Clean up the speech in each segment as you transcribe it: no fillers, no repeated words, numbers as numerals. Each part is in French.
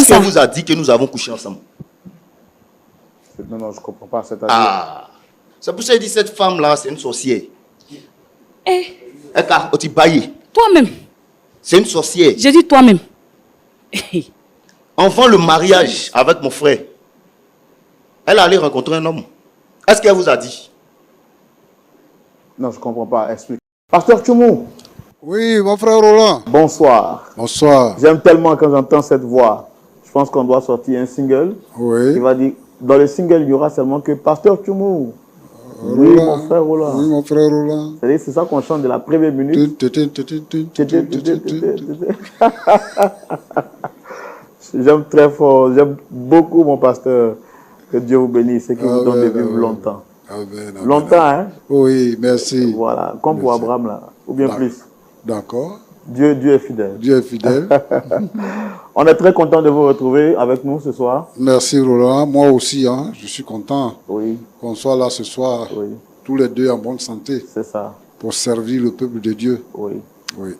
Qu'est-ce qu'elle vous a dit que nous avons couché ensemble? Non, je ne comprends pas. Ah, c'est pour ça qu'il dit cette femme-là, c'est une sorcière. Eh, Elle a aussi baillé. toi-même. C'est une sorcière. J'ai dit toi-même. Avant le mariage avec mon frère, elle allait rencontrer un homme. Est-ce qu'elle vous a dit? Non, je ne comprends pas. Explique. Pasteur Tchoumou. Oui, mon frère Roland. Bonsoir. Bonsoir. J'aime tellement quand j'entends cette voix. Je pense qu'on doit sortir un single. Oui. Il va dire, dans le single, il n'y aura seulement que Pasteur Tchoumou. Oui, mon frère Roland. Oui, mon frère Roland. C'est ça qu'on chante de la première minute. J'aime très fort, j'aime beaucoup mon pasteur. Que Dieu vous bénisse et qu'il vous donne de vivre longtemps. Amen, amen, longtemps, hein? Oui, merci. Voilà, comme pour Abraham, là, ou bien plus. D'accord. Dieu est fidèle. Dieu est fidèle. On est très content de vous retrouver avec nous ce soir. Merci Roland. Moi aussi, hein, je suis content qu'on soit là ce soir, tous les deux en bonne santé. C'est ça. Pour servir le peuple de Dieu. Oui. Oui.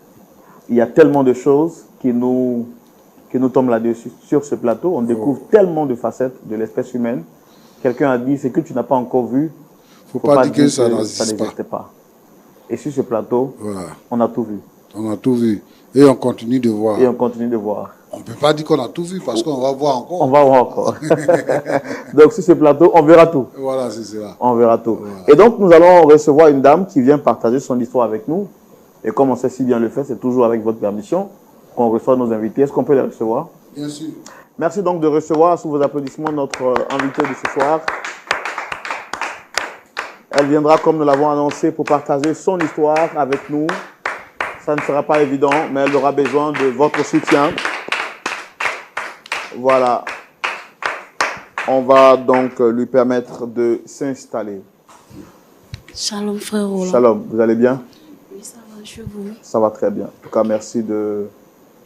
Il y a tellement de choses qui nous tombent là-dessus, sur ce plateau. On découvre tellement de facettes de l'espèce humaine. Quelqu'un a dit, c'est que tu n'as pas encore vu. Faut pas dire que ça n'existe pas. Et sur ce plateau, on a tout vu. On a tout vu. Et on continue de voir. Et on continue de voir. On ne peut pas dire qu'on a tout vu parce qu'on va voir encore. On va voir encore. Donc sur ce plateau, on verra tout. Voilà, c'est cela. On verra tout. Voilà. Et donc nous allons recevoir une dame qui vient partager son histoire avec nous. Et comme on sait si bien le faire, c'est toujours avec votre permission qu'on reçoit nos invités. Est-ce qu'on peut les recevoir? Bien sûr. Merci donc de recevoir, sous vos applaudissements, notre invitée de ce soir. Elle viendra, comme nous l'avons annoncé, pour partager son histoire avec nous. Ça ne sera pas évident, mais elle aura besoin de votre soutien. Voilà. On va donc lui permettre de s'installer. Shalom, frère Roland. Shalom, vous allez bien? Oui, ça va, chez vous? Ça va très bien. En tout cas, merci de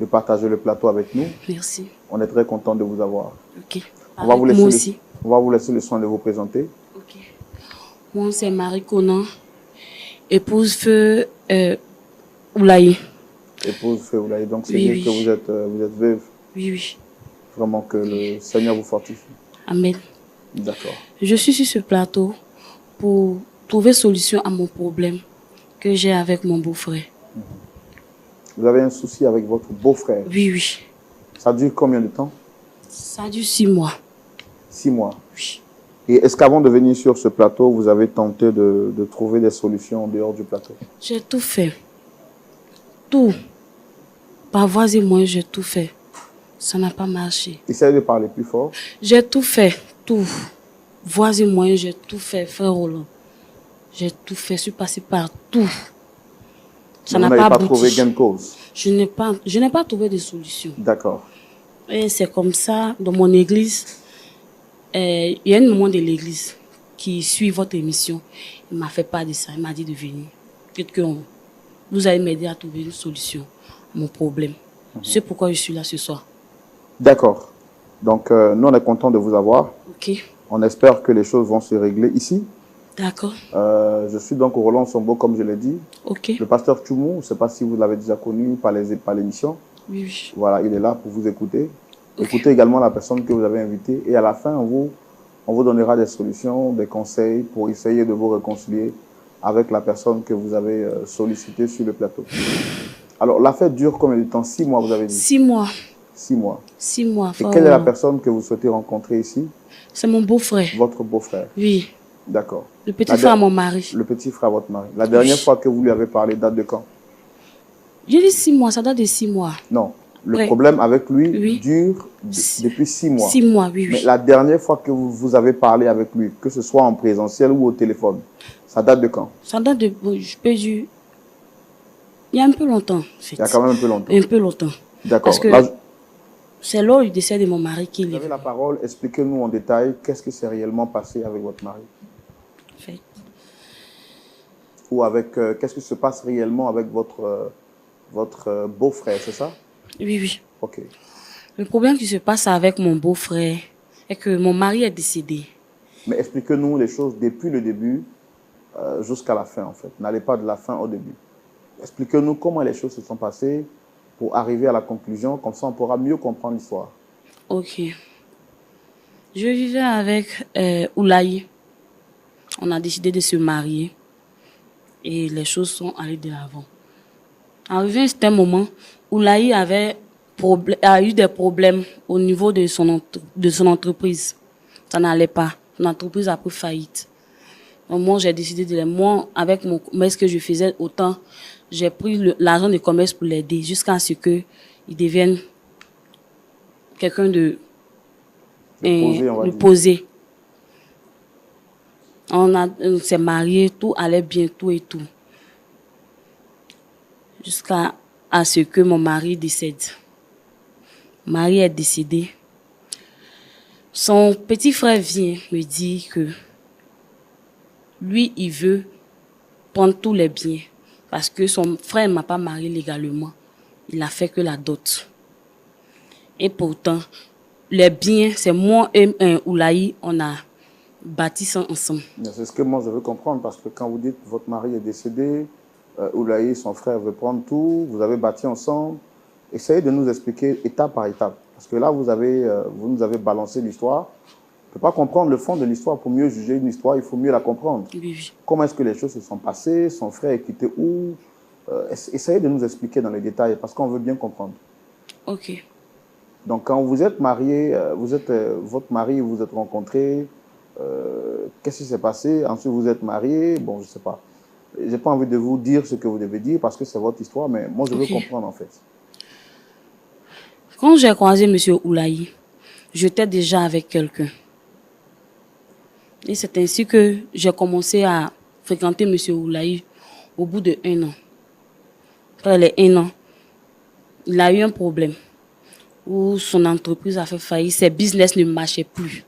partager le plateau avec nous. Merci. On est très content de vous avoir. Ok. On va vous laisser le soin de vous présenter. Ok. Moi, c'est Marie Conan, épouse feu Oulaye. Épouse feu Oulaye. Donc, c'est dire que vous êtes veuve. Oui, oui. Vraiment que le Seigneur vous fortifie. Amen. D'accord. Je suis sur ce plateau pour trouver solution à mon problème que j'ai avec mon beau-frère. Vous avez un souci avec votre beau-frère? Oui, oui. Ça dure combien de temps? Ça dure 6 mois. 6 mois? Oui. Et est-ce qu'avant de venir sur ce plateau, vous avez tenté de trouver des solutions en dehors du plateau? J'ai tout fait. Tout. Par voix et moyens, j'ai tout fait. Ça n'a pas marché. Essayez de parler plus fort. J'ai tout fait. Tout. Voix et moyens, j'ai tout fait, frère Roland. J'ai tout fait. Je suis passé par tout. Ça n'a pas abouti. Trouvé gain de cause? Je n'ai pas trouvé de solution. D'accord. Et c'est comme ça, dans mon église, il y a un moment de l'église qui suit votre émission. Il m'a fait part de ça. Il m'a dit de venir. Peut-être que vous allez m'aider à trouver une solution à mon problème. C'est pourquoi je suis là ce soir. D'accord. Donc, nous, on est content de vous avoir. Ok. On espère que les choses vont se régler ici. D'accord. Je suis donc au Roland Sombo, comme je l'ai dit. Ok. Le pasteur Tchoumou, je ne sais pas si vous l'avez déjà connu par l'émission. Oui, oui. Voilà, il est là pour vous écouter. Okay. Écoutez également la personne que vous avez invitée. Et à la fin, on vous donnera des solutions, des conseils pour essayer de vous réconcilier avec la personne que vous avez sollicitée sur le plateau. Alors, l'affaire dure combien de temps? 6 mois, vous avez dit? 6 mois. 6 mois. 6 mois. Et quelle est la personne que vous souhaitez rencontrer ici? C'est mon beau-frère. Votre beau-frère? Oui. D'accord. Le petit frère à mon mari. Le petit frère à votre mari. La dernière fois que vous lui avez parlé, date de quand? J'ai dit 6 mois, ça date de 6 mois. Non. Le problème avec lui dure depuis 6 mois. 6 mois, oui, oui. Mais la dernière fois que vous avez parlé avec lui, que ce soit en présentiel ou au téléphone, ça date de quand? Ça date de, je peux dire, il y a un peu longtemps. En fait. Il y a quand même un peu longtemps. Un peu longtemps. D'accord. Parce que c'est lors du décès de mon mari qu'il est. Vous avez la parole, expliquez-nous en détail qu'est-ce qui s'est réellement passé avec votre mari. En fait. Ou avec, qu'est-ce qui se passe réellement avec votre beau-frère, c'est ça? Oui, oui. Ok. Le problème qui se passe avec mon beau-frère est que mon mari est décédé. Mais expliquez-nous les choses depuis le début jusqu'à la fin, en fait. N'allez pas de la fin au début. Expliquez-nous comment les choses se sont passées pour arriver à la conclusion. Comme ça, on pourra mieux comprendre l'histoire. Ok. Je vivais avec Oulaye. On a décidé de se marier. Et les choses sont allées de l'avant. Arrivé à un certain moment, Oulaye a eu des problèmes au niveau de son entreprise. Ça n'allait pas. Son entreprise a pris faillite. Donc moi, j'ai décidé de moi, avec mon commerce que je faisais autant, j'ai pris l'argent de commerce pour l'aider jusqu'à ce qu'il devienne quelqu'un de posé. On s'est mariés, tout allait bien, tout et tout. Jusqu'à ce que mon mari décède. Mon mari est décédé. Son petit frère vient me dire que lui, il veut prendre tous les biens. Parce que son frère ne m'a pas marié légalement. Il a fait que la dot. Et pourtant, les biens, c'est moi et Oulaye, on a bâti ça ensemble. C'est ce que moi je veux comprendre, parce que quand vous dites que votre mari est décédé, Oulaye, son frère, veut prendre tout, vous avez bâti ensemble. Essayez de nous expliquer étape par étape. Parce que là, vous nous avez balancé l'histoire. On ne peut pas comprendre le fond de l'histoire. Pour mieux juger une histoire, il faut mieux la comprendre. Oui. Comment est-ce que les choses se sont passées? Son frère est quitté où? Essayez de nous expliquer dans les détails, parce qu'on veut bien comprendre. Ok. Donc, quand vous êtes marié, votre mari, vous vous êtes rencontrés, qu'est-ce qui s'est passé? Ensuite, vous êtes mariés. Bon, je ne sais pas. Je n'ai pas envie de vous dire ce que vous devez dire, parce que c'est votre histoire, mais moi, je veux comprendre, en fait. Quand j'ai croisé M. Oulaye, j'étais déjà avec quelqu'un. Et c'est ainsi que j'ai commencé à fréquenter M. Oulaye au bout de 1 an. Après les 1 an, il a eu un problème où son entreprise a fait faillite, ses business ne marchaient plus.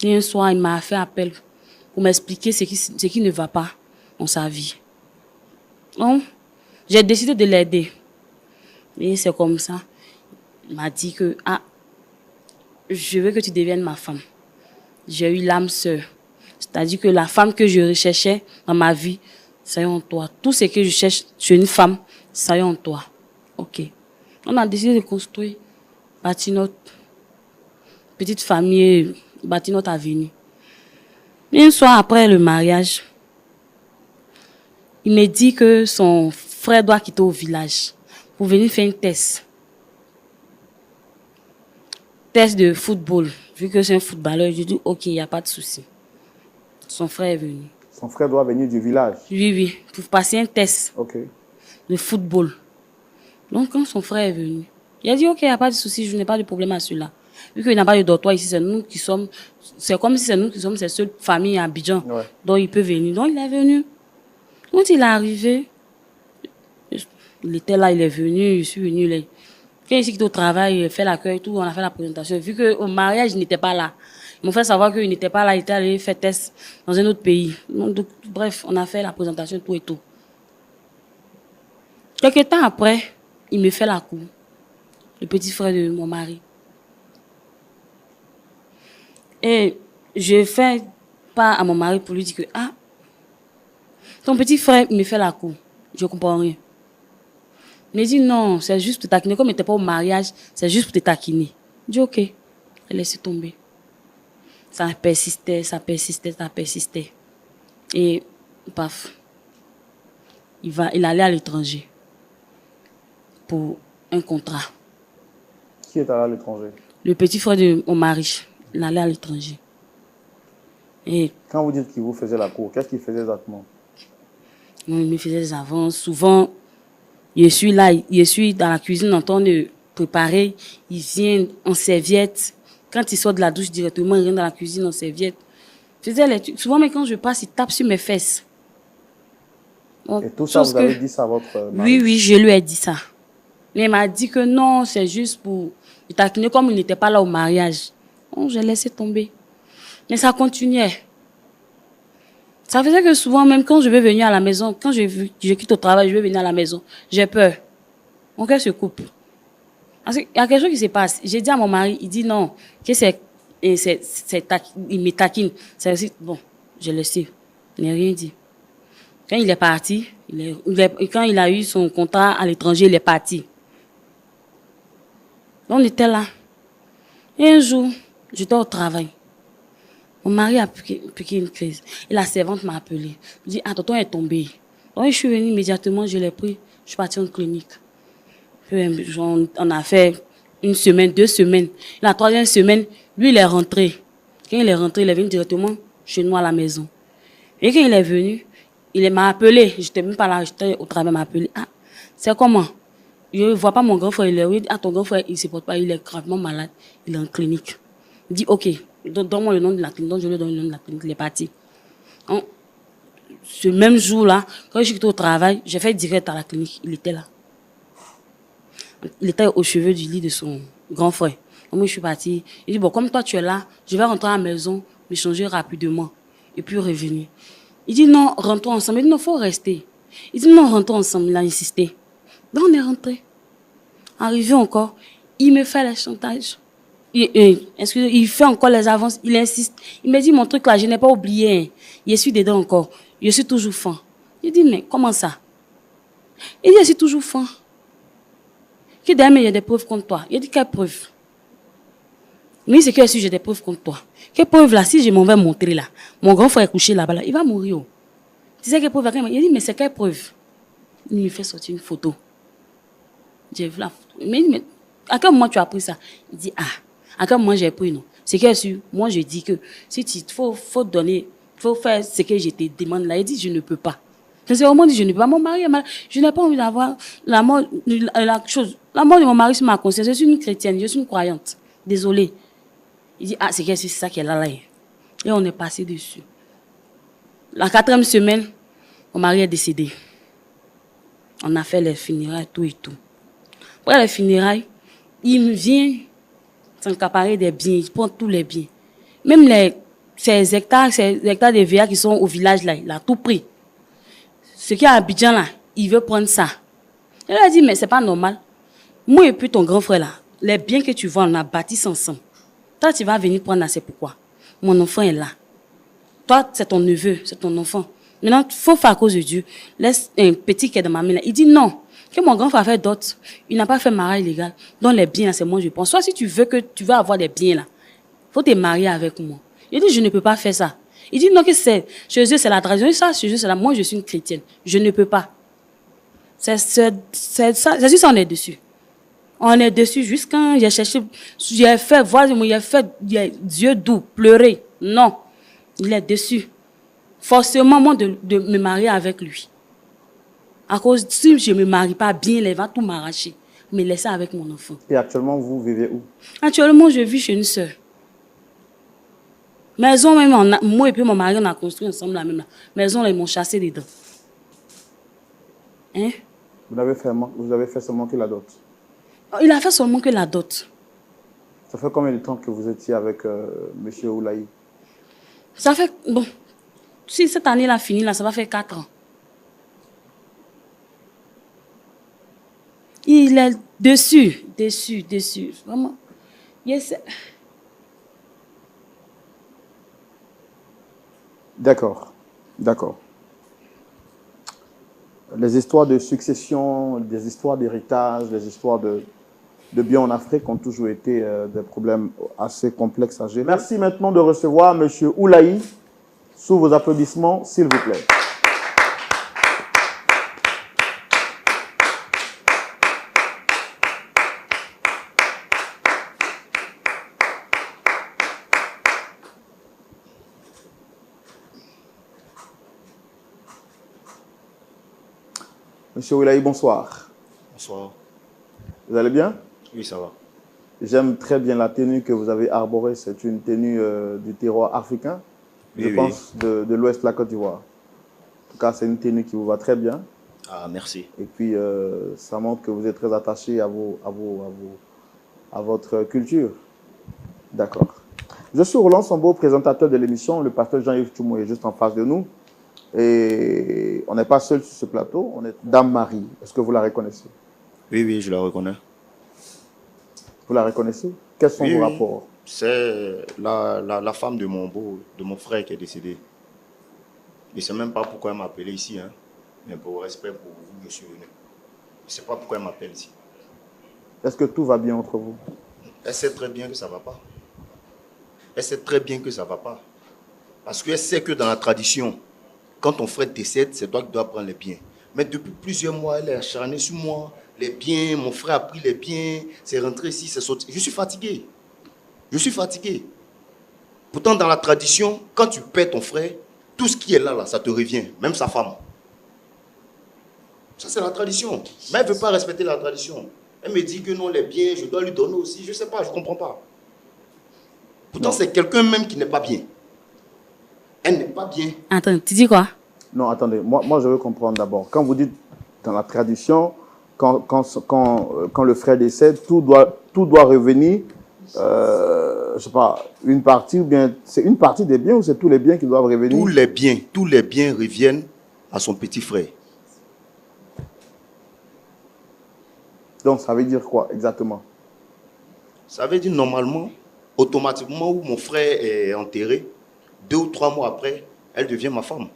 Et un soir, il m'a fait appel pour m'expliquer ce qui ne va pas dans sa vie. Donc, j'ai décidé de l'aider. Et c'est comme ça. Il m'a dit que, je veux que tu deviennes ma femme. J'ai eu l'âme sœur. C'est-à-dire que la femme que je recherchais dans ma vie, c'est en toi. Tout ce que je cherche chez une femme, c'est en toi. Ok. On a décidé de construire, bâtir notre petite famille, bâtir notre avenir. Et un soir après le mariage, il me dit que son frère doit quitter au village pour venir faire une test. Test de football. Vu que c'est un footballeur, je dis ok, il n'y a pas de souci. Son frère est venu. Son frère doit venir du village? Oui, pour passer un test de football. Donc quand son frère est venu, il a dit ok, il n'y a pas de souci, je n'ai pas de problème à cela. Vu qu'il n'a pas de dortoir ici, c'est nous qui sommes, c'est comme si c'est nous qui sommes ses seules familles à Abidjan. Ouais. Donc il peut venir. Donc il est venu. Quand il est arrivé, il était là, il est venu, je suis venu. Quand il s'est quitté au travail, il a fait l'accueil, tout, on a fait la présentation. Vu qu'au mariage, il n'était pas là. Ils m'ont fait savoir qu'il n'était pas là, il était allé faire test dans un autre pays. Donc, bref, on a fait la présentation, tout et tout. Quelques temps après, il me fait la cour. Le petit frère de mon mari. Et je fais pas à mon mari pour lui dire que, ton petit frère me fait la cour. Je comprends rien. Il me dit non, c'est juste pour te taquiner. Comme il n'était pas au mariage, c'est juste pour te taquiner. Je dis ok. Elle laisse tomber. Ça persistait. Et paf. Il allait à l'étranger pour un contrat. Qui est allé à l'étranger? Le petit frère de mon mari. Il allait à l'étranger. Et quand vous dites qu'il vous faisait la cour, qu'est-ce qu'il faisait exactement? Il me faisait des avances. Souvent, je suis là, je suis dans la cuisine en train de préparer. Il vient en serviette. Quand il sort de la douche directement, il vient dans la cuisine en serviette. Je faisais les trucs. Souvent, mais quand je passe, il tape sur mes fesses. Donc, et tout ça, vous avez dit ça à votre mari? Oui, je lui ai dit ça. Mais il m'a dit que non, c'est juste pour il taquiner comme il n'était pas là au mariage. Donc, j'ai laissé tomber. Mais ça continuait. Ça faisait que souvent, même quand je vais venir à la maison, quand je quitte au travail, je vais venir à la maison, j'ai peur. Mon cœur se coupe. Parce qu'il y a quelque chose qui se passe. J'ai dit à mon mari, il dit non, que il me taquine. C'est aussi, bon, je le sais. Il n'a rien dit. Quand il est parti, quand il a eu son contrat à l'étranger, il est parti. On était là. Et un jour, j'étais au travail. Mon mari a piqué une crise. Et la servante m'a appelé. Elle dit, ah, tonton est tombé. Donc, je suis venue immédiatement, je l'ai pris. Je suis partie en clinique. Puis, on a fait 1 semaine, 2 semaines. La 3e semaine, lui, il est rentré. Quand il est rentré, il est venu directement chez nous à la maison. Et quand il est venu, il m'a appelé. J'étais même pas là, j'étais au travail, il m'a appelé. Ah, c'est comment? Je ne vois pas mon grand frère, il est où? Ah, ton grand frère, il ne se porte pas, il est gravement malade, il est en clinique. Il dit, ok, donne-moi le nom de la clinique. Donc, je lui donne le nom de la clinique, il est parti. Donc, ce même jour-là, quand je suis quitté au travail, j'ai fait direct à la clinique, il était là. Il était aux cheveux du lit de son grand frère. Donc, moi, je suis partie. Il dit, bon, comme toi, tu es là, je vais rentrer à la maison, me changer rapidement, et puis revenir. Il dit, non, rentrons ensemble. Il dit, non, il faut rester. Il dit, non, rentrons ensemble. Il a insisté. Donc, on est rentré. Arrivé encore, il me fait le chantage. Il fait encore les avances, il insiste. Il me dit, mon truc là, je n'ai pas oublié. Hein. Je suis dedans encore. Je suis toujours fin. Je dis, mais comment ça? Il dit, je suis toujours fin. Que derrière, il y a des preuves contre toi. Il dit, quelle preuve? Mais c'est que si j'ai des preuves contre toi. Quelle preuve là, si je m'en vais montrer là, mon grand frère est couché là-bas, là, il va mourir. Tu sais quelle preuve? Il dit, mais c'est quelle preuve? Il me fait sortir une photo. J'ai vu la photo. Mais à quel moment tu as pris ça? Il dit, ah, à quel moment j'ai pris, non? C'est que moi je dis que si tu faut donner, faut faire ce que je te demande là. Il dit, je ne peux pas. C'est vraiment dit, je ne peux pas. Mon mari est malade. Je n'ai pas envie d'avoir la mort de mon mari sur ma conscience. Je suis une chrétienne, je suis une croyante. Désolée. Il dit, ah, c'est ça qui est là. Et on est passé dessus. La 4e semaine, mon mari est décédé. On a fait les funérailles, tout et tout. Après les funérailles, il me vient s'accaparer des biens, il prend tous les biens. Même ces hectares de VA qui sont au village là, il a tout pris. Ce qui est à Abidjan là, il veut prendre ça. Il a dit, mais c'est pas normal. Moi et puis ton grand frère là, les biens que tu vois, on a bâti ensemble. Toi, tu vas venir prendre là, c'est pourquoi? Mon enfant est là. Toi, c'est ton neveu, c'est ton enfant. Maintenant, il faut faire à cause de Dieu. Laisse un petit qui est dans ma main là. Il dit non. Que mon grand frère a fait d'autres. Il n'a pas fait mariage illégal. Donc les biens là, c'est moi je pense. Soit si tu veux avoir des biens là, il faut te marier avec moi. Il dit, je ne peux pas faire ça. Il dit non, que c'est chez eux, c'est la tradition. Ça, chez eux, c'est la. Moi, je suis une chrétienne. Je ne peux pas. C'est ça, on est dessus. On est dessus jusqu'à quand j'ai cherché, j'ai fait voir, j'ai fait Dieu doux, pleurer. Non, il est dessus. Forcément, moi, de me marier avec lui. À cause, si je ne me marie pas bien, il va tout m'arracher. Me laisser avec mon enfant. Et actuellement, vous vivez où? Actuellement, je vis chez une sœur. Maison, même, moi et puis mon mari, on a construit ensemble la même maison, là, ils m'ont chassé dedans. Hein? Vous avez fait seulement que la dot? Il a fait seulement que la dot. Ça fait combien de temps que vous étiez avec M. Oulaye? Ça fait, bon, si cette année là fini, là, ça va faire 4 ans. Il est dessus. Vraiment. Yes. D'accord. Les histoires de succession, des histoires d'héritage, les histoires de biens en Afrique ont toujours été des problèmes assez complexes à gérer. Merci maintenant de recevoir M. Oulaye sous vos applaudissements, s'il vous plaît. Monsieur Oulaye, bonsoir. Bonsoir. Vous allez bien? Oui, ça va. J'aime très bien la tenue que vous avez arborée. C'est une tenue du terroir africain, je pense, de l'ouest de la Côte d'Ivoire. En tout cas, c'est une tenue qui vous va très bien. Ah, merci. Et puis, ça montre que vous êtes très attaché à votre culture. D'accord. Je suis Roland Sambo, présentateur de l'émission. Le pasteur Jean-Yves Tchoumou est juste en face de nous. Et on n'est pas seul sur ce plateau, on est Dame Marie. Est-ce que vous la reconnaissez? Oui, je la reconnais. Vous la reconnaissez? Quels sont vos rapports? C'est la femme de mon frère qui est décédé. Je ne sais même pas pourquoi elle m'a appelé ici, hein. Mais pour respect pour vous, je suis venu. Je ne sais pas pourquoi elle m'appelle ici. Est-ce que tout va bien entre vous? Elle sait très bien que ça ne va pas. Elle sait très bien que ça ne va pas. Parce qu'elle sait que dans la tradition, quand ton frère décède, c'est toi qui dois prendre les biens. Mais depuis plusieurs mois, elle est acharnée sur moi. Les biens, mon frère a pris les biens, c'est rentré ici, c'est sorti. Je suis fatigué. Je suis fatigué. Pourtant, dans la tradition, quand tu perds ton frère, tout ce qui est là, ça te revient. Même sa femme. Ça, c'est la tradition. Mais elle ne veut pas respecter la tradition. Elle me dit que non, les biens, je dois lui donner aussi. Je ne sais pas, je ne comprends pas. Pourtant, c'est quelqu'un même qui n'est pas bien. Elle n'est pas bien. Attends, tu dis quoi? Non, attendez, moi je veux comprendre d'abord. Quand vous dites dans la tradition, quand le frère décède, tout doit revenir, je sais pas, une partie, ou bien c'est une partie des biens ou c'est tous les biens qui doivent revenir? Tous les biens reviennent à son petit frère. Donc ça veut dire quoi exactement? Ça veut dire normalement, automatiquement, où mon frère est enterré, 2 ou 3 mois après, elle devient ma femme.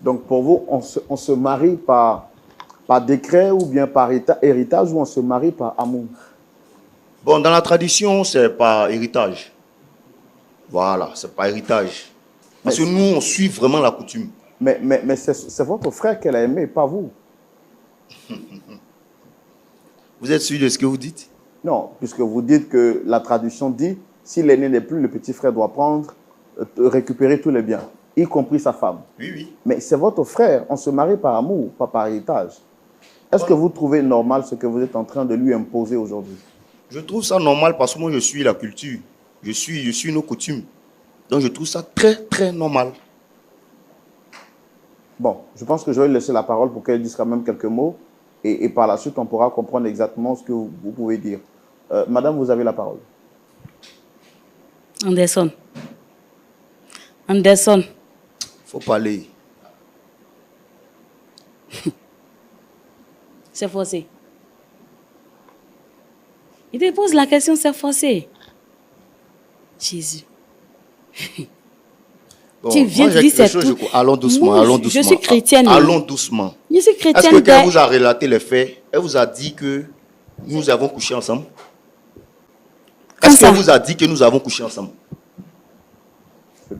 Donc pour vous, on se marie par décret ou bien par héritage, ou on se marie par amour? Bon, dans la tradition, c'est par héritage. Voilà, c'est par héritage. Parce que nous, on suit vraiment la coutume. Mais c'est votre frère qu'elle a aimé, pas vous. Vous êtes sûr de ce que vous dites? Non, puisque vous dites que la tradition dit, si l'aîné n'est plus, le petit frère doit récupérer tous les biens, y compris sa femme. Oui, oui. Mais c'est votre frère, on se marie par amour, pas par héritage. Est-ce que vous trouvez normal ce que vous êtes en train de lui imposer aujourd'hui? Je trouve ça normal parce que moi, je suis la culture. Je suis nos coutumes. Donc, je trouve ça très, très normal. Bon, je pense que je vais laisser la parole pour qu'elle dise quand même quelques mots. Et par la suite, on pourra comprendre exactement ce que vous pouvez dire. Madame, vous avez la parole. Anderson. Faut parler. C'est forcé. Il te pose la question, c'est forcé. Jésus. Bon, tu viens de dire c'est tout. Allons doucement, allons doucement. Je suis chrétienne. Allons doucement. Je suis chrétienne. Est-ce que quand elle vous a relaté les faits, elle vous a dit que nous avons couché ensemble? Est-ce qu'elle vous a dit que nous avons couché ensemble?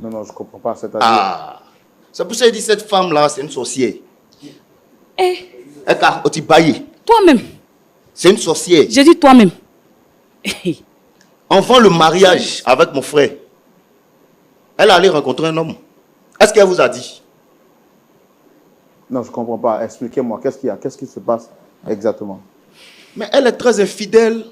Non, je ne comprends pas. C'est pour ça qu'elle dit cette femme-là, c'est une sorcière. Elle a baillé. Toi-même. C'est une sorcière. J'ai dit toi-même. Avant le mariage avec mon frère, elle allait rencontrer un homme. Est-ce qu'elle vous a dit? Non, je ne comprends pas. Expliquez-moi, qu'est-ce qu'il y a? Qu'est-ce qui se passe exactement? Mais elle est très infidèle.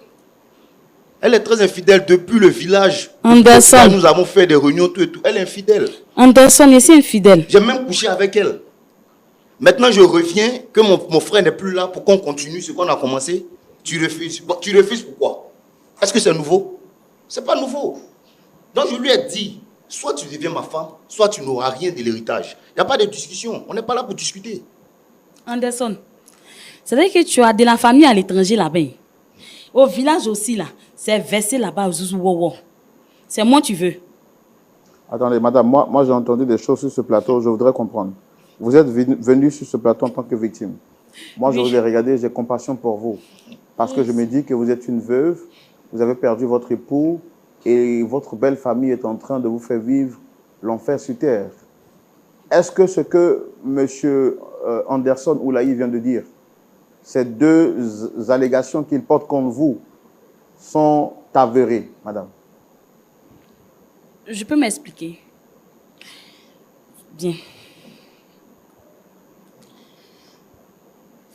Elle est très infidèle depuis le village. Anderson. Nous avons fait des réunions, tout et tout. Elle est infidèle. Anderson, est infidèle. J'ai même couché avec elle. Maintenant, je reviens, que mon frère n'est plus là pour qu'on continue ce qu'on a commencé. Tu refuses. Bon, tu refuses pourquoi? Est-ce que c'est nouveau? Ce n'est pas nouveau. Donc, je lui ai dit, soit tu deviens ma femme, soit tu n'auras rien de l'héritage. Il n'y a pas de discussion. On n'est pas là pour discuter. Anderson, c'est-à-dire que tu as de la famille à l'étranger là-bas. Au village aussi, là, c'est versé là-bas. C'est moi tu veux. Attendez, madame, moi j'ai entendu des choses sur ce plateau, je voudrais comprendre. Vous êtes venue sur ce plateau en tant que victime. Moi, je vous ai regardé, j'ai compassion pour vous. Parce que je me dis que vous êtes une veuve, vous avez perdu votre époux et votre belle famille est en train de vous faire vivre l'enfer sur terre. Est-ce que ce que M. Anderson Oulaï vient de dire, ces deux allégations qu'il porte contre vous, sont avérées, madame? Je peux m'expliquer. Bien.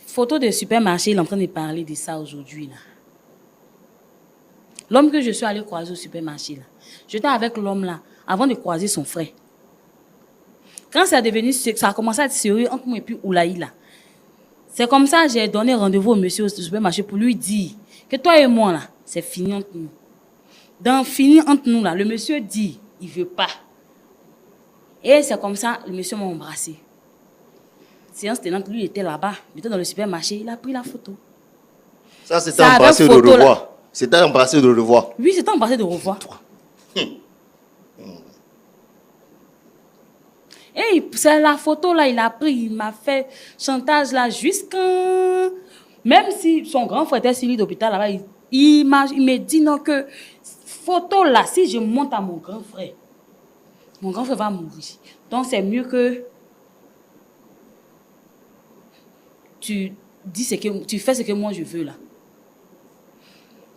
Photo de supermarché, il est en train de parler de ça aujourd'hui. L'homme que je suis allé croiser au supermarché, là, j'étais avec l'homme là, avant de croiser son frère. Quand ça a commencé à être sérieux entre moi et puis Oulaï là, c'est comme ça que j'ai donné rendez-vous au monsieur au supermarché pour lui dire que toi et moi là, c'est fini entre nous. Dans fini entre nous là, le monsieur dit, il veut pas. Et c'est comme ça, le monsieur m'a embrassé. Séance tenante, lui était là-bas, il était dans le supermarché, il a pris la photo. Ça, c'était embrassé de revoir. C'était embrassé de revoir. Oui, c'était embrassé de revoir. Et c'est la photo là, il a pris, il m'a fait chantage là jusqu'à... Même si son grand frère était sur l'île d'hôpital là-bas, Il me dit non que photo là, si je monte à mon grand frère va mourir. Donc c'est mieux que tu fais ce que moi je veux là.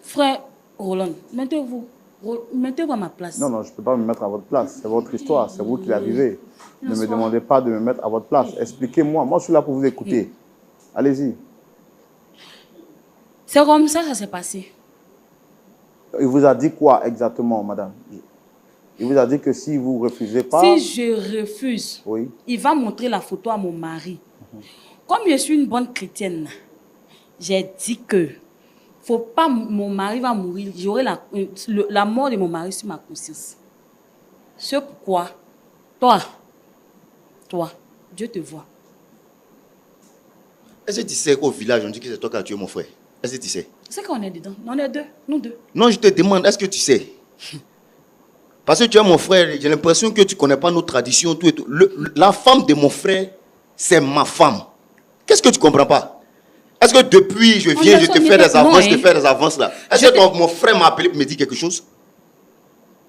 Frère Roland, mettez-vous à ma place. Non, je ne peux pas me mettre à votre place. C'est votre histoire, c'est vous qui la vivez. Ne me demandez pas de me mettre à votre place. Expliquez-moi. Moi, je suis là pour vous écouter. Allez-y. C'est comme ça s'est passé. Il vous a dit quoi exactement, madame? Il vous a dit que si vous ne refusez pas... Si je refuse, oui. Il va montrer la photo à mon mari. Comme je suis une bonne chrétienne, j'ai dit que faut pas, mon mari va mourir. J'aurai la mort de mon mari sur ma conscience. C'est pourquoi, toi, Dieu te voit. Est-ce que tu sais qu'au village, on dit que c'est toi qui as tué mon frère? Est-ce que tu sais? C'est qu'on est dedans. On est deux, nous deux. Non, je te demande, est-ce que tu sais? Parce que tu es mon frère, j'ai l'impression que tu ne connais pas nos traditions, tout et tout. La femme de mon frère, c'est ma femme. Qu'est-ce que tu ne comprends pas? Est-ce que depuis je viens, je te fais des avances, je te fais des avances là? Est-ce que mon frère m'a appelé pour me dire quelque chose?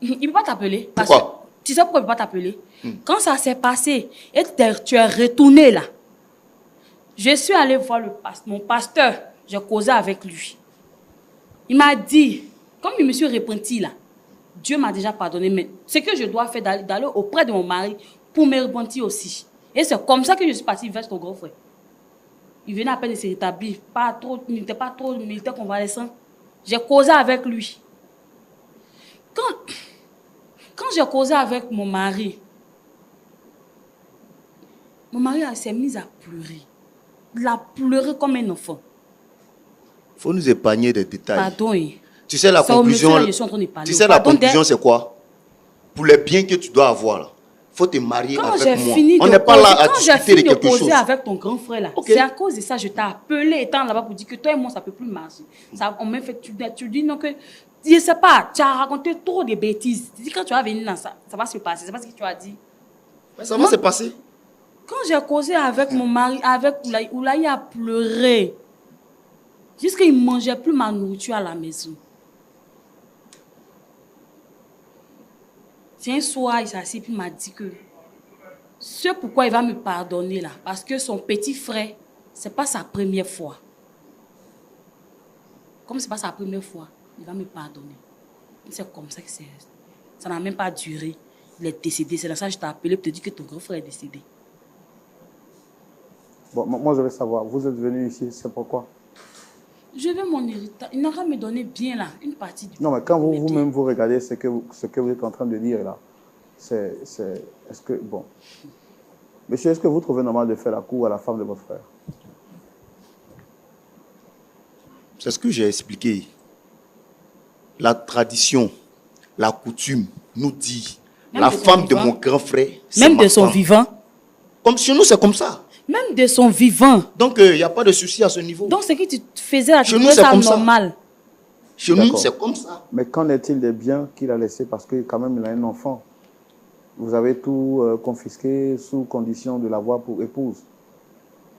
Il ne peut pas t'appeler. Pourquoi? Tu sais pourquoi il ne peut pas t'appeler? Quand ça s'est passé et tu es retourné là, je suis allé voir mon pasteur, j'ai causé avec lui. Il m'a dit, comme je me suis repenti là, Dieu m'a déjà pardonné, mais ce que je dois faire, d'aller auprès de mon mari pour me repentir aussi. Et c'est comme ça que je suis partie vers ton grand frère. Il venait à peine de se rétablir, il n'était pas trop militaire convalescent. J'ai causé avec lui. Quand j'ai causé avec mon mari s'est mis à pleurer. Il a pleuré comme un enfant. Il faut nous épargner des détails. Pardon. Tu sais la conclusion, c'est quoi? Pour les biens que tu dois avoir, il faut te marier avec moi. On n'est pas là à discuter de quelque chose. Quand j'ai fini de causer avec ton grand frère, là, c'est à cause de ça que je t'ai appelé étant là-bas pour dire que toi et moi, ça ne peut plus marcher. On m'a fait, tu dis non que... Je ne sais pas, tu as raconté trop de bêtises. Tu dis quand tu vas venir dans ça, ça va se passer. C'est pas ce que tu as dit. Mais ça va se passer. Quand j'ai causé avec mon mari, avec Oulaye a pleuré. Jusqu'à qu'il ne mangeait plus ma nourriture à la maison. C'est un soir, il s'est assis et il m'a dit que c'est pourquoi il va me pardonner là. Parce que son petit frère, ce n'est pas sa première fois. Comme ce n'est pas sa première fois, il va me pardonner. C'est comme ça que c'est. Ça n'a même pas duré. Il est décédé. C'est dans ça que je t'ai appelé pour te dire que ton grand frère est décédé. Bon, moi, je veux savoir, vous êtes venu ici, c'est pourquoi? Je veux mon héritage. Il n'a qu'à me donner bien là, une partie du... Non, mais quand vous-même vous regardez ce que vous êtes en train de dire là, est-ce que... Bon. Monsieur, est-ce que vous trouvez normal de faire la cour à la femme de votre frère? C'est ce que j'ai expliqué. La tradition, la coutume nous dit, même la femme de mon grand frère, c'est même de son vivant. Comme chez nous, c'est comme ça. Même de son vivant. Donc, il n'y a pas de souci à ce niveau. Donc, ce que tu faisais là, chez nous, c'est comme normal. Chez nous, c'est comme ça. Mais qu'en est-il des biens qu'il a laissés? Parce que quand même, il a un enfant. Vous avez tout confisqué sous condition de l'avoir pour épouse.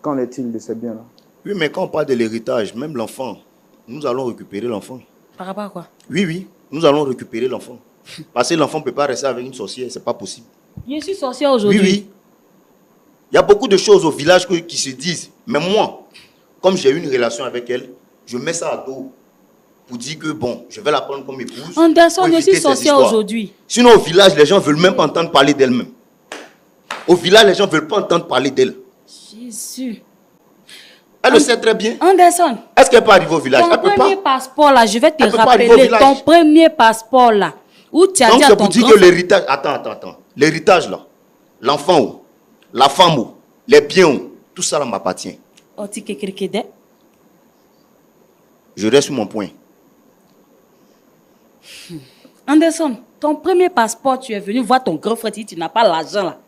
Qu'en est-il de ces biens-là? Oui, mais quand on parle de l'héritage, même l'enfant, nous allons récupérer l'enfant. Par rapport à quoi? Oui, nous allons récupérer l'enfant. Parce que l'enfant ne peut pas rester avec une sorcière, ce n'est pas possible. Je suis sorcière aujourd'hui. Oui. Il y a beaucoup de choses au village qui se disent. Mais moi, comme j'ai eu une relation avec elle, je mets ça à dos pour dire que bon, je vais la prendre comme épouse. Anderson, je suis sorcière aujourd'hui. Sinon, au village, les gens ne veulent même pas entendre parler d'elle-même. Au village, les gens ne veulent pas entendre parler d'elle. Jésus. Elle le sait très bien. Anderson. Est-ce qu'elle peut arriver au village? Ton premier passeport là, je vais te rappeler. Ton premier passeport là. Où tu as dit à ton grand frère. Donc c'est pour dire que l'héritage... Attends. L'héritage là, l'enfant, la femme, les biens, tout ça là m'appartient. Je reste sur mon point. Anderson, ton premier passeport, tu es venu voir ton grand frère, tu n'as pas l'argent là.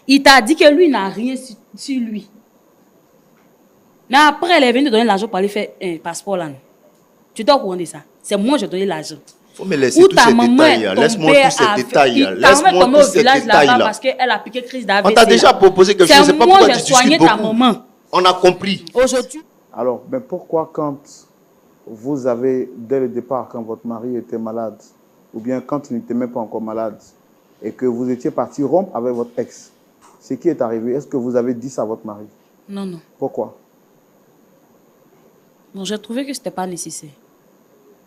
Il t'a dit que lui n'a rien sur lui. Mais après, elle est venue te donner l'argent pour aller faire un passeport là. Tu dois comprendre ça. C'est moi qui ai donné l'argent. Il faut me laisser tous ces détails. Laisse-moi tous ces détails. Laisse-moi tous ces détails là. Parce qu'elle a piqué crise d'AVC. On t'a déjà proposé quelque chose. C'est pas pourquoi tu discutes beaucoup. Ta maman. On a compris. Aujourd'hui. Alors, mais pourquoi quand vous avez, dès le départ, quand votre mari était malade, ou bien quand il n'était même pas encore malade, et que vous étiez parti rompre avec votre ex, ce qui est arrivé, est-ce que vous avez dit ça à votre mari? Non, non. Pourquoi? Bon, j'ai trouvé que ce n'était pas nécessaire.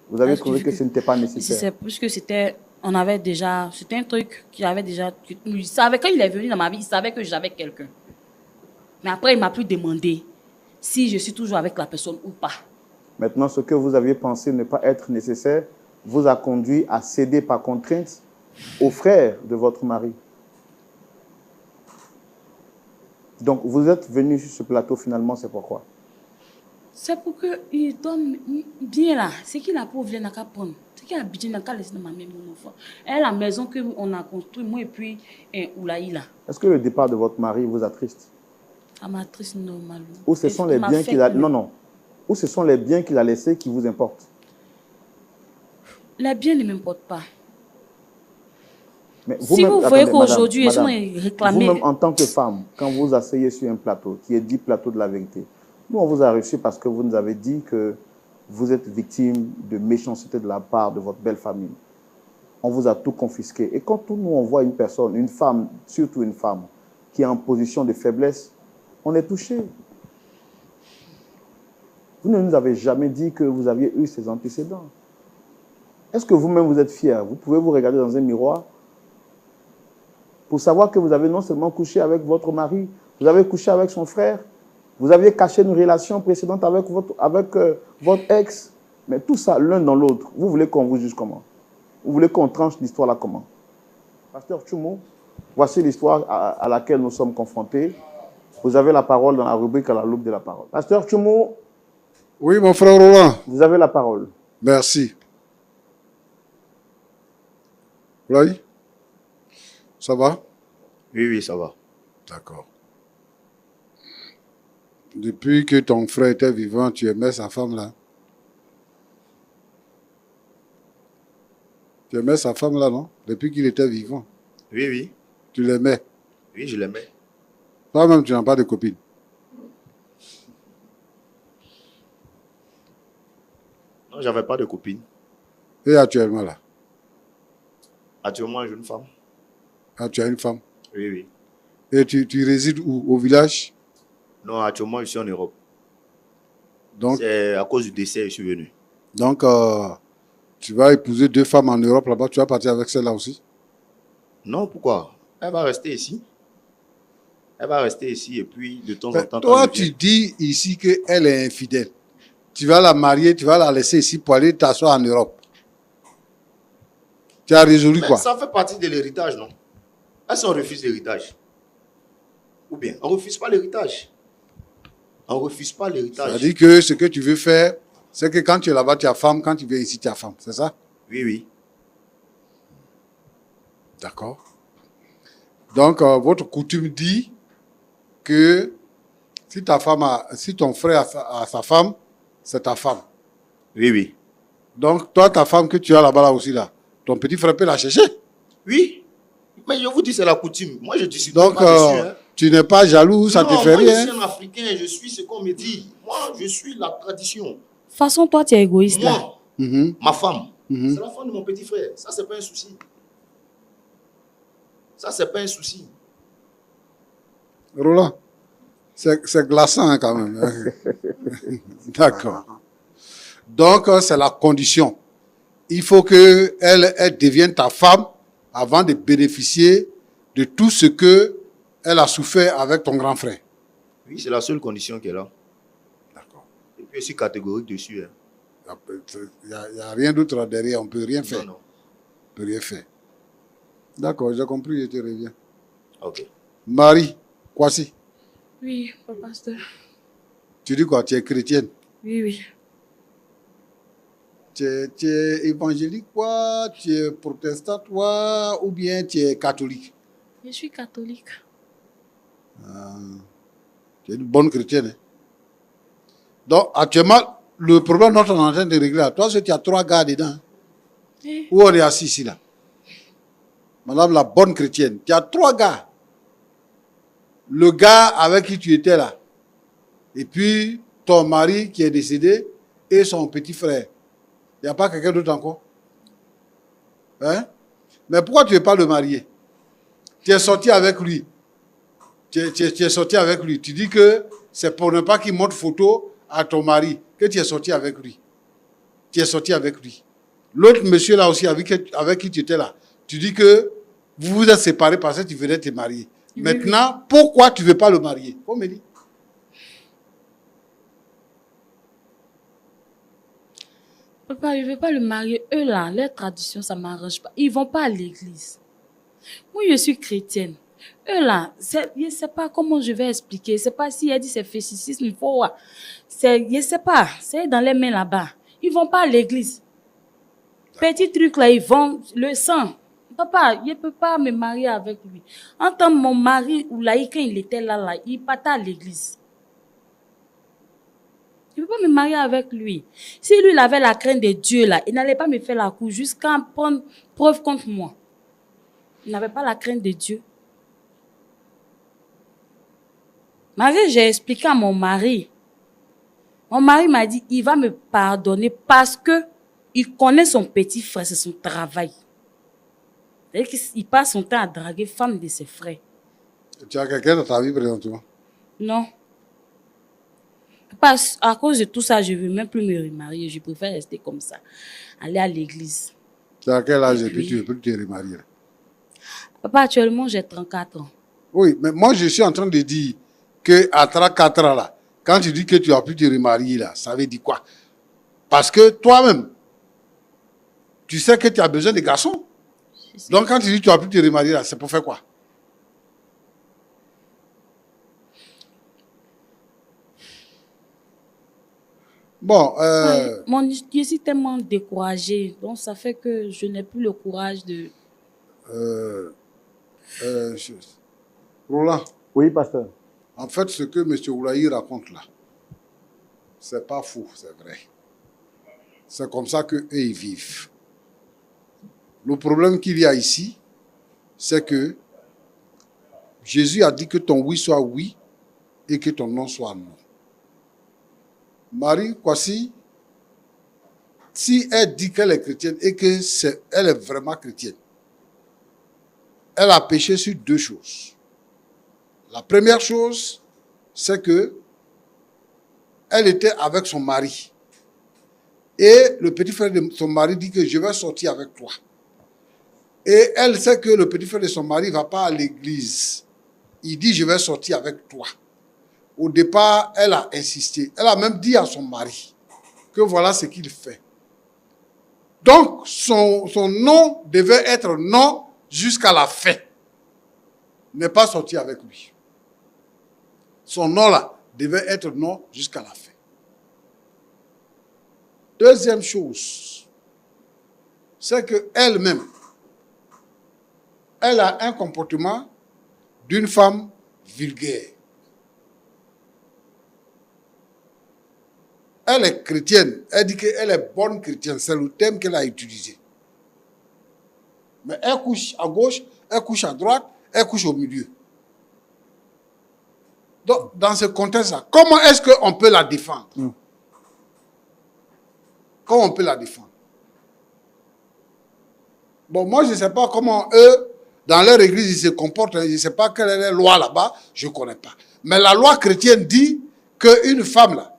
Vous avez trouvé que ce n'était pas nécessaire? C'est plus que c'était... On avait déjà... C'était un truc qu'il avait déjà... Il savait, quand il est venu dans ma vie, il savait que j'avais quelqu'un. Mais après, il ne m'a plus demandé si je suis toujours avec la personne ou pas. Maintenant, ce que vous aviez pensé ne pas être nécessaire vous a conduit à céder par contrainte au frère de votre mari. Donc, vous êtes venu sur ce plateau finalement, c'est pourquoi? C'est pour qu'il donne bien là. C'est qu'il a pour venir à prendre. C'est qu'il a budget dans la laisser dans ma même fois. Et la maison qu'on a construite, moi et puis Oulaïla. Est-ce que le départ de votre mari vous attriste? Ça m'attriste normalement. Ou ce sont les biens qu'il a... Non, non. Ou ce sont les biens qu'il a laissés qui vous importent? Les biens ne m'importent pas. Mais vous si même, vous voyez qu'aujourd'hui, ils sont réclamés... Vous-même, en tant que femme, quand vous vous asseyez sur un plateau, qui est dit plateau de la vérité, nous, on vous a reçu parce que vous nous avez dit que vous êtes victime de méchanceté de la part de votre belle famille. On vous a tout confisqué. Et quand nous, on voit une personne, une femme, surtout une femme, qui est en position de faiblesse, on est touché. Vous ne nous avez jamais dit que vous aviez eu ces antécédents. Est-ce que vous-même vous êtes fier? Vous pouvez vous regarder dans un miroir pour savoir que vous avez non seulement couché avec votre mari, vous avez couché avec son frère, vous aviez caché une relation précédente avec votre ex, mais tout ça l'un dans l'autre. Vous voulez qu'on vous juge comment? Vous voulez qu'on tranche l'histoire là comment? Pasteur Tchoumo, voici l'histoire à laquelle nous sommes confrontés. Vous avez la parole dans la rubrique à la loupe de la parole. Pasteur Tchoumo. Oui, mon frère Roland. Vous avez la parole. Merci. Oui? Ça va? Oui, oui, ça va. D'accord. Depuis que ton frère était vivant, tu aimais sa femme là? Tu aimais sa femme là, non? Depuis qu'il était vivant. Oui, oui. Tu l'aimais? Oui, je l'aimais. Toi-même, tu n'as pas de copine? Non, j'avais pas de copine. Et actuellement là? Actuellement, j'ai une femme. Ah, tu as une femme? Oui, oui. Et tu résides où? Au village? Non, actuellement, je suis en Europe. Donc, c'est à cause du décès que je suis venu. Donc, tu vas épouser 2 femmes en Europe là-bas, tu vas partir avec celle-là aussi? Non, pourquoi? Elle va rester ici. Elle va rester ici et puis de temps en temps... Toi, tu dis ici qu'elle est infidèle. Tu vas la marier, tu vas la laisser ici pour aller t'asseoir en Europe. Tu as résolu quoi? Ça fait partie de l'héritage, non? Est-ce qu'on refuse l'héritage? Ou bien, on ne refuse pas l'héritage? On ne refuse pas l'héritage. C'est-à-dire que ce que tu veux faire, c'est que quand tu es là-bas, tu as femme, quand tu viens ici, tu as femme, c'est ça? Oui, oui. D'accord. Donc, votre coutume dit que si ton frère a sa femme, c'est ta femme. Oui, oui. Donc, toi, ta femme que tu as là-bas là aussi, là, ton petit frère peut la chercher? Oui. Mais je vous dis, c'est la coutume. Moi, je dis donc, pas dessus. Hein. Tu n'es pas jaloux, ça te fait rien? Moi, je suis un Africain, je suis ce qu'on me dit. Moi, je suis la tradition. De toute façon, toi, tu es égoïste là. Moi, ma femme, c'est la femme de mon petit frère. Ça, c'est pas un souci. Ça, c'est pas un souci. Roland, c'est glaçant hein, quand même. D'accord. Donc, c'est la condition. Il faut qu'elle devienne ta femme avant de bénéficier de tout ce qu'elle a souffert avec ton grand frère. Oui, c'est la seule condition qu'elle a. D'accord. Et puis, je suis catégorique dessus. Hein. Il n'y a rien d'autre derrière, on ne peut rien faire. Non, non. On ne peut rien faire. D'accord, j'ai compris, je te reviens. Ok. Marie, Kwasi. Oui, pasteur. Tu dis quoi? Tu es chrétienne? Oui, oui. Tu es évangélique, quoi? Tu es protestant, toi? Ou bien tu es catholique? Je suis catholique. Tu es une bonne chrétienne. Hein? Donc, actuellement, le problème dont on est en train de régler là, toi, c'est que tu as 3 gars dedans. Hein? Où on est assis ici, là? Madame la bonne chrétienne, tu as 3 gars. Le gars avec qui tu étais là. Et puis, ton mari qui est décédé. et son petit frère. Il n'y a pas quelqu'un d'autre encore? Hein? Mais pourquoi tu ne veux pas le marier? Tu es sorti avec lui. Tu es sorti avec lui. Tu dis que c'est pour ne pas qu'il montre photo à ton mari que tu es sorti avec lui. Tu es sorti avec lui. L'autre monsieur là aussi avec qui tu étais là, tu dis que vous vous êtes séparés parce que tu venais te marier. Oui, Maintenant, pourquoi tu ne veux pas le marier? Faut me dire. Papa, je ne veux pas le marier. Eux là, leur tradition, ça ne m'arrange pas. Ils ne vont pas à l'église. Moi, je suis chrétienne. Eux là, je ne sais pas comment je vais expliquer. Je ne sais pas si elle dit c'est fétichisme, il faut. Je ne sais pas. C'est dans les mains là-bas. Ils ne vont pas à l'église. Petit truc là, ils vont le sang. Papa, je ne peux pas me marier avec lui. En tant que mon mari, ou là, quand il était là, il partait à l'église. Je ne peux pas me marier avec lui. Si lui, il avait la crainte de Dieu, là, il n'allait pas me faire la cour jusqu'à prendre preuve contre moi. Il n'avait pas la crainte de Dieu. Marie, j'ai expliqué à mon mari. Mon mari m'a dit, il va me pardonner parce que il connaît son petit frère, c'est son travail. C'est-à-dire qu'il passe son temps à draguer femme de ses frères. Tu as quelqu'un dans ta vie présentement? Non. Parce, à cause de tout ça, je ne veux même plus me remarier. Je préfère rester comme ça. Aller à l'église. Tu as quel âge et puis Oui. tu ne veux plus te remarier? Papa, actuellement, j'ai 34 ans. Oui, mais moi je suis en train de dire qu'à 34 ans là, quand tu dis que tu as pu te remarier là, ça veut dire quoi? Parce que toi-même, tu sais que tu as besoin de garçons. Donc quand tu dis que tu as pu te remarier là, c'est pour faire quoi? Bon, Je suis tellement découragée. Donc, ça fait que je n'ai plus le courage de... Roland, Oui, pasteur. en fait, ce que M. Oulaï raconte là, c'est pas fou, c'est vrai. C'est comme ça qu'eux, ils vivent. Le problème qu'il y a ici, c'est que Jésus a dit que ton oui soit oui et que ton non soit non. Marie, voici, si elle dit qu'elle est chrétienne et qu'elle est vraiment chrétienne, elle a péché sur deux choses. La première chose, c'est que elle était avec son mari. Et le petit frère de son mari dit que je vais sortir avec toi. Et elle sait que le petit frère de son mari ne va pas à l'église. Il dit je vais sortir avec toi. Au départ, elle a insisté. Elle a même dit à son mari que voilà ce qu'il fait. Donc, son non devait être non jusqu'à la fin. Ne pas sortir avec lui. Son non là devait être non jusqu'à la fin. Deuxième chose, c'est qu'elle-même, elle a un comportement d'une femme vulgaire. Elle est chrétienne. Elle dit qu'elle est bonne chrétienne. C'est le thème qu'elle a utilisé. Mais elle couche à gauche, elle couche à droite, elle couche au milieu. Donc, dans ce contexte-là, comment est-ce qu'on peut la défendre? Comment on peut la défendre? Bon, moi, je ne sais pas comment eux, dans leur église, ils se comportent. Je ne sais pas quelle est la loi là-bas. Je ne connais pas. Mais la loi chrétienne dit qu'une femme, là,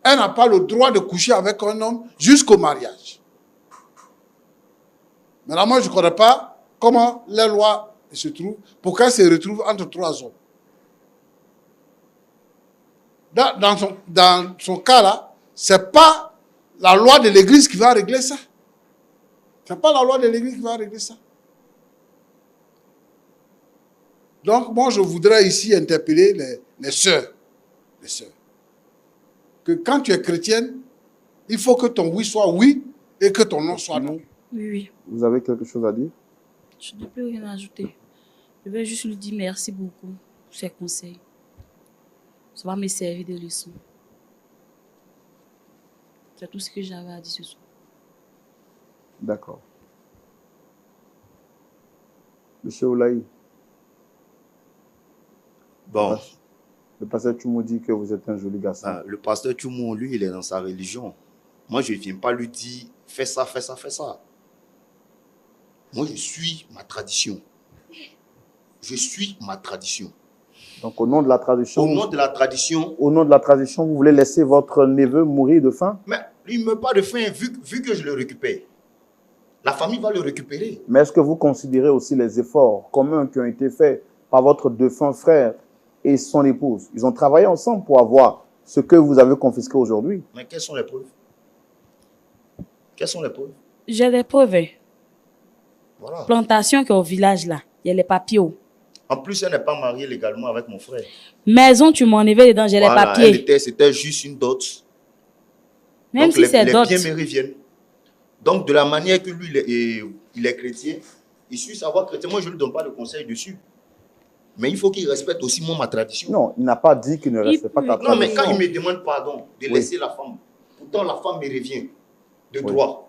elle n'a pas le droit de coucher avec un homme jusqu'au mariage. Maintenant, moi, je ne connais pas comment les lois se trouvent pour qu'elle se retrouve entre trois hommes. Dans son cas là, ce n'est pas la loi de l'église qui va régler ça. Ce n'est pas la loi de l'église qui va régler ça. Donc, moi, je voudrais ici interpeller les sœurs. Les sœurs. Que quand tu es chrétienne, il faut que ton oui soit oui et que ton non soit non. Oui, oui. Vous avez quelque chose à dire? Je n'ai plus rien à ajouter. Je vais juste lui dire merci beaucoup pour ses conseils. Ça va me servir de leçon. C'est tout ce que j'avais à dire ce soir. D'accord. Monsieur Oulaï, Bon, le pasteur Tchoumou dit que vous êtes un joli garçon. le pasteur Tchoumou, lui, il est dans sa religion. Moi, je ne viens pas lui dire, fais ça, fais ça, fais ça. Moi, je suis ma tradition. Je suis ma tradition. Donc, au nom de la tradition, Au nom de la tradition, vous voulez laisser votre neveu mourir de faim? mais il ne meurt pas de faim vu que je le récupère. La famille va le récupérer. Mais est-ce que vous considérez aussi les efforts communs qui ont été faits par votre défunt frère et son épouse? Ils ont travaillé ensemble pour avoir ce que vous avez confisqué aujourd'hui. Mais quelles sont les preuves? Quelles sont les preuves? J'ai des preuves. Voilà. Plantation qui est au village là. Il y a les papiers. En plus, elle n'est pas mariée légalement avec mon frère. Maison, tu m'en éveilles dedans, j'ai les Voilà, papiers. c'était juste une dot. Même Donc, si c'est les dot. biens me reviennent. Donc, de la manière que lui, il est chrétien, il suit savoir chrétien. Moi, je ne lui donne pas de conseil dessus. Mais il faut qu'il respecte aussi ma tradition. Non, il n'a pas dit qu'il ne respecte pas ta Non, mais tradition. quand il me demande pardon de laisser la femme, pourtant la femme me revient de droit.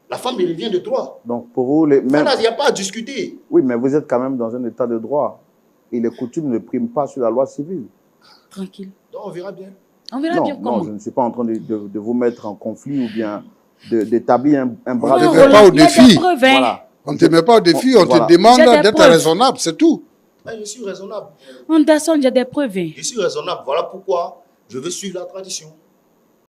La femme me revient de droit. Donc, pour vous, il n'y a pas à discuter. Oui, mais vous êtes quand même dans un état de droit. Et les coutumes ne priment pas sur la loi civile. Tranquille. Donc, on verra bien. On verra bien comment. Non, je ne suis pas en train de vous mettre en conflit ou bien d'établir un bras On de ne te met pas au défi. Voilà. On ne te met pas au défi, on Voilà. te demande J'ai des d'être preuves. raisonnable, c'est tout. Mais je suis raisonnable. Anderson, j'ai des preuves. Je suis raisonnable. Voilà pourquoi je veux suivre la tradition.